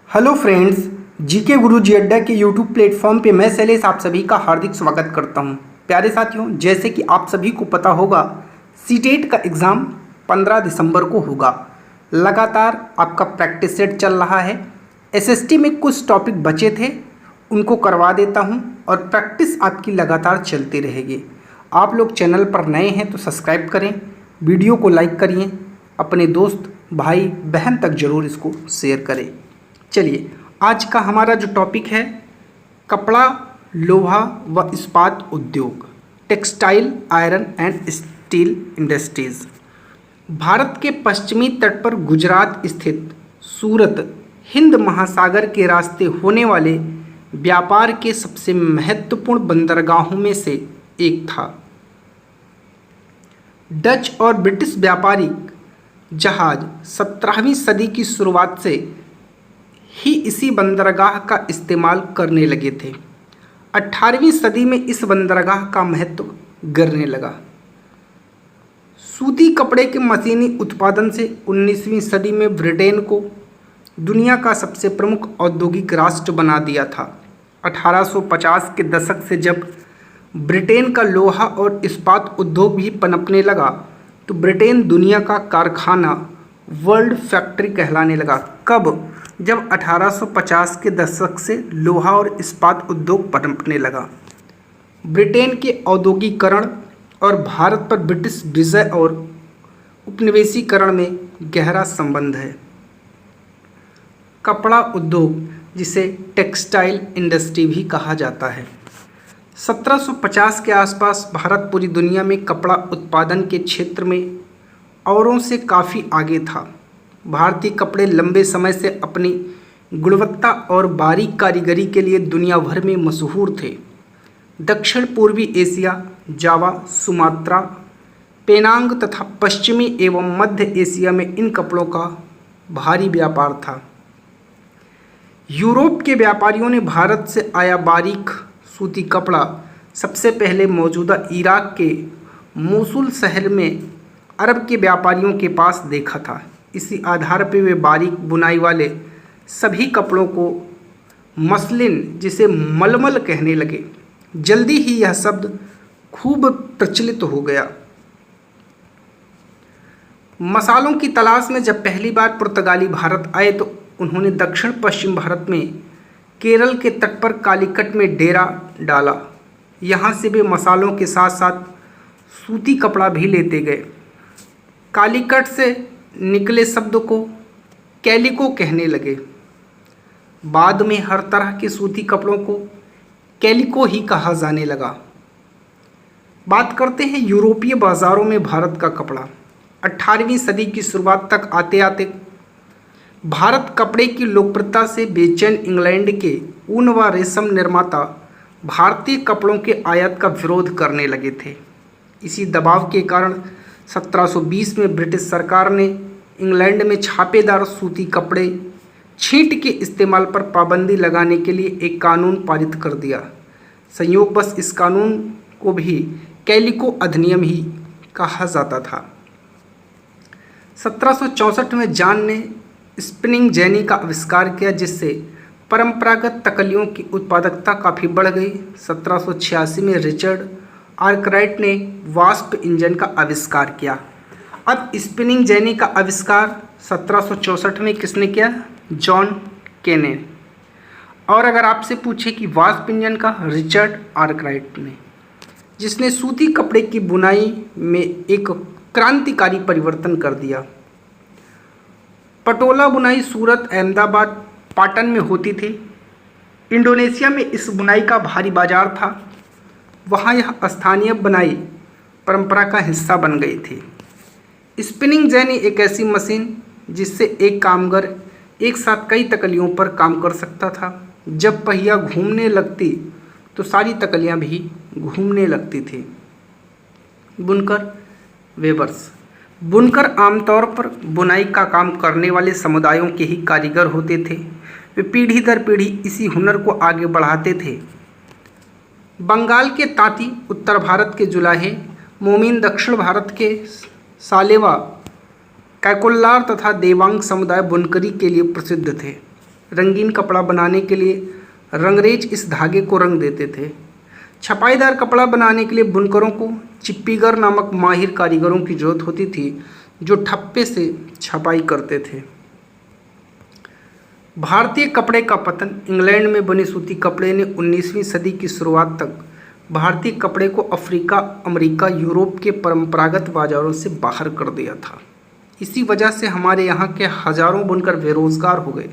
Hello friends, GK गुरु जी अड्डा के YouTube platform पे मैं शैलेश आप सभी का हार्दिक स्वागत करता हूं। प्यारे साथियों, जैसे कि आप सभी को पता होगा, सीटेट का एग्ज़ाम 15 दिसंबर को होगा। लगातार आपका प्रैक्टिस सेट चल रहा है। एसएसटी में कुछ टॉपिक बचे थे, उनको करवा देता हूं और प्रैक्टिस आपकी लगातार चलती रहेगी। आप लोग चैनल पर नए हैं तो सब्सक्राइब करें, वीडियो को लाइक करिए, अपने दोस्त भाई बहन तक ज़रूर इसको शेयर करें। चलिए, आज का हमारा जो टॉपिक है, कपड़ा, लोहा व इस्पात उद्योग, textile, iron and steel industries. Bharat के पश्चिमी तट पर गुजरात स्थित सूरत हिंद महासागर के रास्ते होने वाले व्यापार के सबसे महत्वपूर्ण बंदरगाहों में से एक था। डच और ब्रिटिश व्यापारिक जहाज 17वीं सदी की शुरुआत से ही इसी बंदरगाह का इस्तेमाल करने लगे थे। 18वीं सदी में इस बंदरगाह का महत्व गिरने लगा। सूती कपड़े के मशीनी उत्पादन से 19वीं सदी में ब्रिटेन को दुनिया का सबसे प्रमुख औद्योगिक राष्ट्र बना दिया था। 1850 के दशक से जब ब्रिटेन का लोहा और इस्पात उद्योग भी पनपने लगा तो ब्रिटेन दुनिया का कारखाना, वर्ल्ड फैक्ट्री कहलाने लगा। कब? जब 1850 के दशक से लोहा और इस्पात उद्योग पनपने लगा। ब्रिटेन के औद्योगिकरण और भारत पर ब्रिटिश विजय और उपनिवेशीकरण में गहरा संबंध है। कपड़ा उद्योग, जिसे टेक्सटाइल इंडस्ट्री भी कहा जाता है, 1750 के आसपास भारत पूरी दुनिया में कपड़ा उत्पादन के क्षेत्र में औरों से काफ़ी आगे था। भारतीय कपड़े लंबे समय से अपनी गुणवत्ता और बारीक कारीगरी के लिए दुनिया भर में मशहूर थे। दक्षिण पूर्वी एशिया, जावा, सुमात्रा, पेनांग तथा पश्चिमी एवं मध्य एशिया में इन कपड़ों का भारी व्यापार था। यूरोप के व्यापारियों ने भारत से आया बारीक सूती कपड़ा सबसे पहले मौजूदा इराक के मोसुल शहर में अरब के व्यापारियों के पास देखा था। इसी आधार पर वे बारीक बुनाई वाले सभी कपड़ों को मसलिन, जिसे मलमल कहने लगे। जल्दी ही यह शब्द खूब प्रचलित हो गया। मसालों की तलाश में जब पहली बार पुर्तगाली भारत आए तो उन्होंने दक्षिण पश्चिम भारत में केरल के तट पर कालीकट में डेरा डाला। यहाँ से वे मसालों के साथ साथ सूती कपड़ा भी लेते गए। कालीकट से निकले शब्द को कैलिको कहने लगे। बाद में हर तरह के सूती कपड़ों को कैलिको ही कहा जाने लगा। बात करते हैं यूरोपीय बाज़ारों में भारत का कपड़ा। 18वीं सदी की शुरुआत तक आते आते भारत कपड़े की लोकप्रियता से बेचैन इंग्लैंड के ऊन व रेशम निर्माता भारतीय कपड़ों के आयात का विरोध करने लगे थे। इसी दबाव के कारण 1720 में ब्रिटिश सरकार ने इंग्लैंड में छापेदार सूती कपड़े छींट के इस्तेमाल पर पाबंदी लगाने के लिए एक कानून पारित कर दिया। संयोगवश इस कानून को भी कैलिको अधिनियम ही कहा जाता था। 1764 में जॉन ने स्पिनिंग जेनी का आविष्कार किया, जिससे परंपरागत तकलियों की उत्पादकता काफ़ी बढ़ गई। 1786 में रिचर्ड आर्कराइट ने वास्प इंजन का आविष्कार किया। अब स्पिनिंग जेनी का आविष्कार 1764 में किसने किया? जॉन के ने। और अगर आपसे पूछे कि वास्प इंजन का, रिचर्ड आर्कराइट ने, जिसने सूती कपड़े की बुनाई में एक क्रांतिकारी परिवर्तन कर दिया। पटोला बुनाई सूरत, अहमदाबाद, पाटन में होती थी। इंडोनेशिया में इस बुनाई का भारी बाजार था। वहाँ यह स्थानीय बुनाई परंपरा का हिस्सा बन गई थी। स्पिनिंग जेनी एक ऐसी मशीन जिससे एक कामगर एक साथ कई तकलियों पर काम कर सकता था। जब पहिया घूमने लगती तो सारी तकलियाँ भी घूमने लगती थी। बुनकर, वेबर्स। बुनकर आमतौर पर बुनाई का काम करने वाले समुदायों के ही कारीगर होते थे। वे पीढ़ी दर पीढ़ी इसी हुनर को आगे बढ़ाते थे। बंगाल के तांती, उत्तर भारत के जुलाहे, मोमिन, दक्षिण भारत के सालेवा, कैकोल्लार तथा देवांग समुदाय बुनकरी के लिए प्रसिद्ध थे। रंगीन कपड़ा बनाने के लिए रंगरेज इस धागे को रंग देते थे। छपाईदार कपड़ा बनाने के लिए बुनकरों को चिप्पीगर नामक माहिर कारीगरों की जरूरत होती थी जो ठप्पे से छपाई करते थे। भारतीय कपड़े का पतन। इंग्लैंड में बने सूती कपड़े ने 19वीं सदी की शुरुआत तक भारतीय कपड़े को अफ्रीका, अमेरिका, यूरोप के परंपरागत बाजारों से बाहर कर दिया था। इसी वजह से हमारे यहाँ के हजारों बुनकर बेरोजगार हो गए।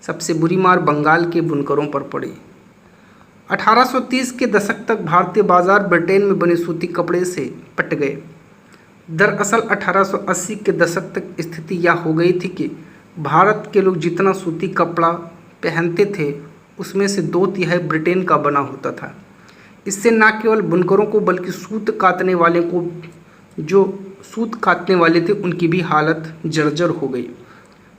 सबसे बुरी मार बंगाल के बुनकरों पर पड़ी। 1830 के दशक तक भारतीय बाजार ब्रिटेन में बने सूती कपड़े से पट गए। दरअसल 1880 के दशक तक स्थिति यह हो गई थी कि भारत के लोग जितना सूती कपड़ा पहनते थे उसमें से 2/3 ब्रिटेन का बना होता था। इससे न केवल बुनकरों को बल्कि सूत काटने वाले को, जो सूत काटने वाले थे, उनकी भी हालत जर्जर हो गई।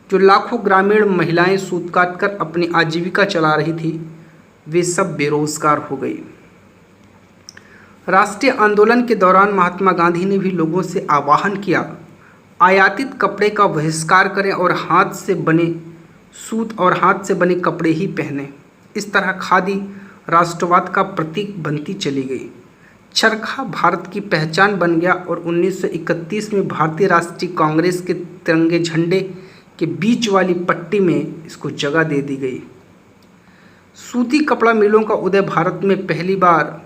जो लाखों ग्रामीण महिलाएं सूत काट कर अपनी आजीविका चला रही थी वे सब बेरोजगार हो गई। राष्ट्रीय आंदोलन के दौरान महात्मा गांधी ने भी लोगों से आह्वान किया, आयातित कपड़े का बहिष्कार करें और हाथ से बने सूत और हाथ से बने कपड़े ही पहने। इस तरह खादी राष्ट्रवाद का प्रतीक बनती चली गई। चरखा भारत की पहचान बन गया और 1931 में भारतीय राष्ट्रीय कांग्रेस के तिरंगे झंडे के बीच वाली पट्टी में इसको जगह दे दी गई। सूती कपड़ा मिलों का उदय। भारत में पहली बार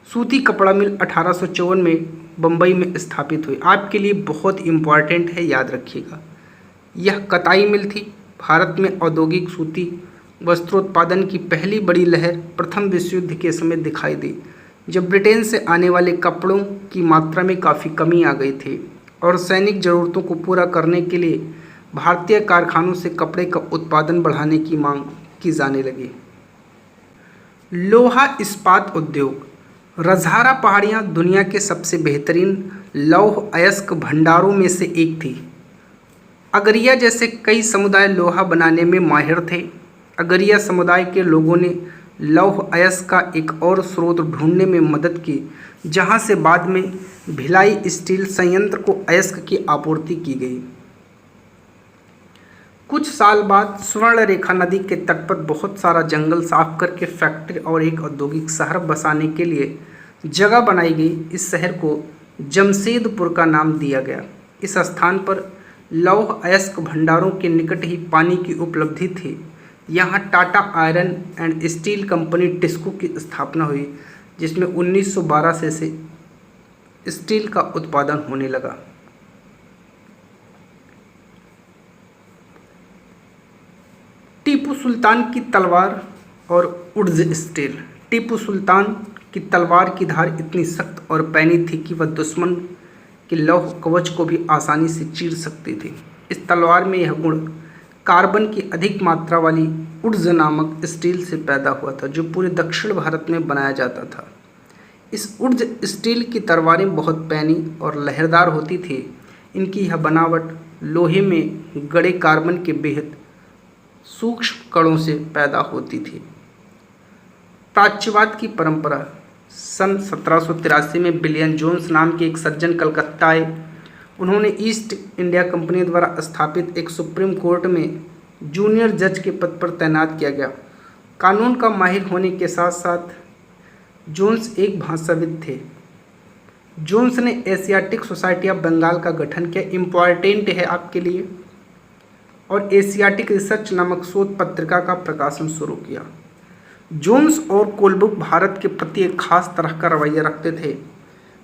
सूती कपड़ा मिल 1854 में बम्बई में स्थापित हुई। आपके लिए बहुत इम्पॉर्टेंट है, याद रखिएगा। यह कताई मिल थी। भारत में औद्योगिक सूती वस्त्रोत्पादन की पहली बड़ी लहर प्रथम विश्व युद्ध के समय दिखाई दी, जब ब्रिटेन से आने वाले कपड़ों की मात्रा में काफ़ी कमी आ गई थी और सैनिक ज़रूरतों को पूरा करने के लिए भारतीय कारखानों से कपड़े का उत्पादन बढ़ाने की मांग की जाने लगी। लोहा इस्पात उद्योग। रजहारा पहाड़ियाँ दुनिया के सबसे बेहतरीन लौह अयस्क भंडारों में से एक थी। अगरिया जैसे कई समुदाय लोहा बनाने में माहिर थे। अगरिया समुदाय के लोगों ने लौह अयस्क का एक और स्रोत ढूंढने में मदद की, जहां से बाद में भिलाई स्टील संयंत्र को अयस्क की आपूर्ति की गई। कुछ साल बाद स्वर्णरेखा नदी के तट पर बहुत सारा जंगल साफ करके फैक्ट्री और एक औद्योगिक शहर बसाने के लिए जगह बनाई गई। इस शहर को जमशेदपुर का नाम दिया गया। इस स्थान पर लौह अयस्क भंडारों के निकट ही पानी की उपलब्धि थी। यहाँ Tata iron and steel company TISCO की स्थापना हुई, जिसमें 1912 से स्टील का उत्पादन होने लगा। टीपू सुल्तान की तलवार और उर्ज स्टील। टीपू सुल्तान की तलवार की धार इतनी सख्त और पैनी थी कि वह दुश्मन के लौह कवच को भी आसानी से चीर सकती थी। इस तलवार में यह गुण कार्बन की अधिक मात्रा वाली उर्ज नामक स्टील से पैदा हुआ था, जो पूरे दक्षिण भारत में बनाया जाता था। इस उर्ज स्टील की तलवारें बहुत पैनी और लहरदार होती थी। इनकी यह बनावट लोहे में गड़े कार्बन के बेहद सूक्ष्म कणों से पैदा होती थी। प्राच्यवाद की परंपरा। सन 1783 में विलियम जोन्स नाम के एक सज्जन कलकत्ता आए। उन्होंने ईस्ट इंडिया कंपनी द्वारा स्थापित एक सुप्रीम कोर्ट में जूनियर जज के पद पर तैनात किया गया। कानून का माहिर होने के साथ साथ जोन्स एक भाषाविद थे। जोन्स ने एशियाटिक सोसाइटी ऑफ बंगाल का गठन किया, इम्पॉर्टेंट है आपके लिए, और एशियाटिक रिसर्च नामक शोध पत्रिका का प्रकाशन शुरू किया। जोन्स और कोलब्रुक भारत के प्रति एक खास तरह का रवैया रखते थे।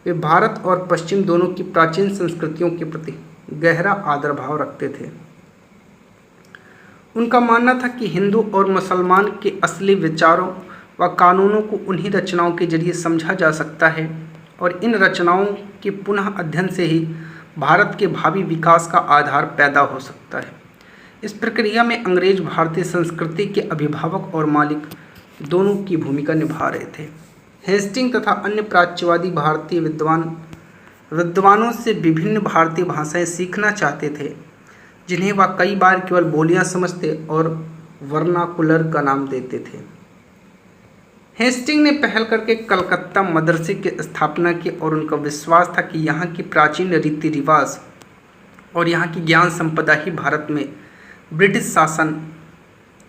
वे भारत और पश्चिम दोनों की प्राचीन संस्कृतियों के प्रति गहरा आदर भाव रखते थे। उनका मानना था कि हिंदू और मुसलमान के असली विचारों व कानूनों को उन्हीं रचनाओं के जरिए समझा जा सकता है और इन रचनाओं के पुनः अध्ययन से ही भारत के भावी विकास का आधार पैदा हो सकता है। इस प्रक्रिया में अंग्रेज भारतीय संस्कृति के अभिभावक और मालिक दोनों की भूमिका निभा रहे थे। हेस्टिंग तथा अन्य प्राच्यवादी भारतीय विद्वानों से विभिन्न भारतीय भाषाएं सीखना चाहते थे, जिन्हें वह कई बार केवल बोलियां समझते और वर्नाकुलर का नाम देते थे। हेस्टिंग ने पहल करके कलकत्ता मदरसे की स्थापना की और उनका विश्वास था कि यहाँ की प्राचीन रीति रिवाज और यहाँ की ज्ञान संपदा ही भारत में ब्रिटिश शासन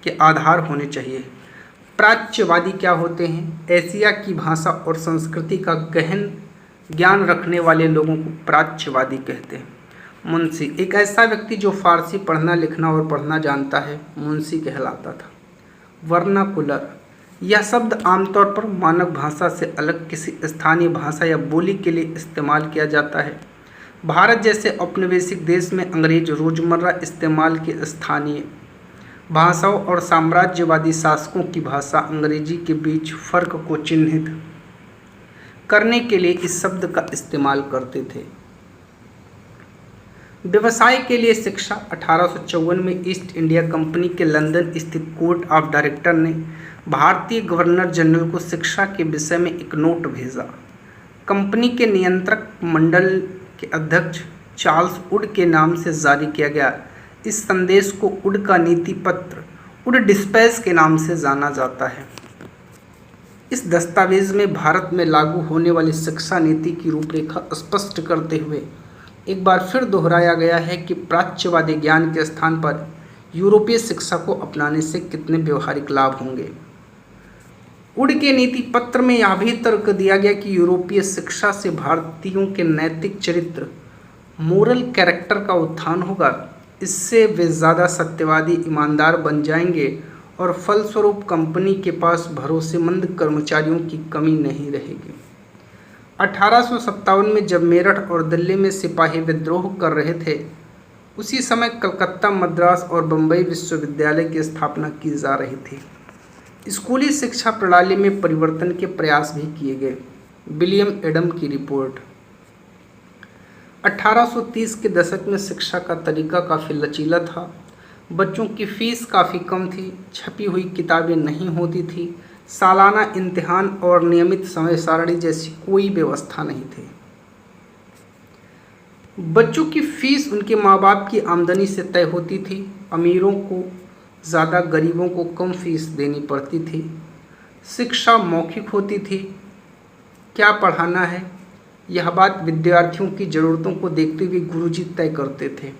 के आधार होने चाहिए। प्राच्यवादी क्या होते हैं? एशिया की भाषा और संस्कृति का गहन ज्ञान रखने वाले लोगों को प्राच्यवादी कहते हैं। मुंशी, एक ऐसा व्यक्ति जो फारसी पढ़ना लिखना और पढ़ना जानता है, मुंशी कहलाता था। वर्नाकुलर, यह शब्द आमतौर पर मानक भाषा से अलग किसी स्थानीय भाषा या बोली के लिए इस्तेमाल किया जाता है। भारत जैसे औपनिवेशिक देश में अंग्रेज रोजमर्रा इस्तेमाल के स्थानीय भाषाओं और साम्राज्यवादी शासकों की भाषा अंग्रेजी के बीच फर्क को चिन्हित करने के लिए इस शब्द का इस्तेमाल करते थे। व्यवसाय के लिए शिक्षा, 1854 में ईस्ट इंडिया कंपनी के लंदन स्थित कोर्ट ऑफ डायरेक्टर ने भारतीय गवर्नर जनरल को शिक्षा के विषय में एक नोट भेजा। कंपनी के नियंत्रक मंडल के अध्यक्ष चार्ल्स वुड के नाम से जारी किया गया इस संदेश को वुड का नीति पत्र, वुड डिस्पैच के नाम से जाना जाता है। इस दस्तावेज में भारत में लागू होने वाली शिक्षा नीति की रूपरेखा स्पष्ट करते हुए एक बार फिर दोहराया गया है कि प्राच्यवादी ज्ञान के स्थान पर यूरोपीय शिक्षा को अपनाने से कितने व्यवहारिक लाभ होंगे। वुड के नीति पत्र में यह भी तर्क दिया गया कि यूरोपीय शिक्षा से भारतीयों के नैतिक चरित्र, मोरल कैरेक्टर का उत्थान होगा। इससे वे ज़्यादा सत्यवादी, ईमानदार बन जाएंगे और फलस्वरूप कंपनी के पास भरोसेमंद कर्मचारियों की कमी नहीं रहेगी। 1857 में जब मेरठ और दिल्ली में सिपाही विद्रोह कर रहे थे, उसी समय कलकत्ता, मद्रास और बम्बई विश्वविद्यालय की स्थापना की जा रही थी। स्कूली शिक्षा प्रणाली में परिवर्तन के प्रयास भी किए गए। विलियम एडम की रिपोर्ट। 1830 के दशक में शिक्षा का तरीका काफ़ी लचीला था। बच्चों की फीस काफ़ी कम थी, छपी हुई किताबें नहीं होती थी, सालाना इम्तिहान और नियमित समय सारणी जैसी कोई व्यवस्था नहीं थी। बच्चों की फीस उनके माँ बाप की आमदनी से तय होती थी। अमीरों को ज़्यादा, गरीबों को कम फीस देनी पड़ती थी। शिक्षा मौखिक होती थी। क्या पढ़ाना है, यह बात विद्यार्थियों की ज़रूरतों को देखते हुए गुरुजी तय करते थे।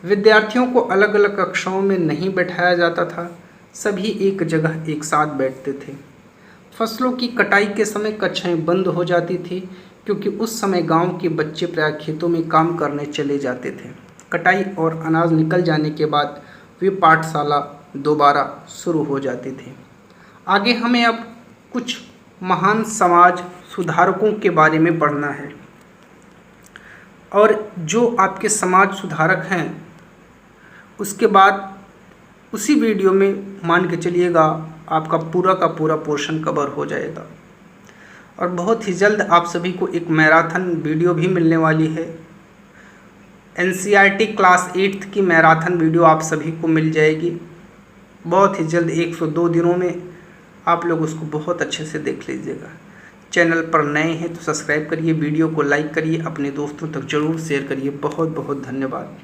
विद्यार्थियों को अलग अलग कक्षाओं में नहीं बैठाया जाता था, सभी एक जगह एक साथ बैठते थे। फसलों की कटाई के समय कक्षाएं बंद हो जाती थी, क्योंकि उस समय गांव के बच्चे प्राय खेतों में काम करने चले जाते थे। कटाई और अनाज निकल जाने के बाद वे पाठशाला दोबारा शुरू हो जाती थी। आगे हमें अब कुछ महान समाज सुधारकों के बारे में पढ़ना है, और जो आपके समाज सुधारक हैं उसके बाद उसी वीडियो में मान के चलिएगा आपका पूरा का पूरा पोर्शन कवर हो जाएगा। और बहुत ही जल्द आप सभी को एक मैराथन वीडियो भी मिलने वाली है। NCERT क्लास 8 की मैराथन वीडियो आप सभी को मिल जाएगी बहुत ही जल्द। 102 दिनों में आप लोग उसको बहुत अच्छे से देख लीजिएगा। चैनल पर नए हैं तो सब्सक्राइब करिए, वीडियो को लाइक करिए, अपने दोस्तों तक ज़रूर शेयर करिए। बहुत बहुत धन्यवाद।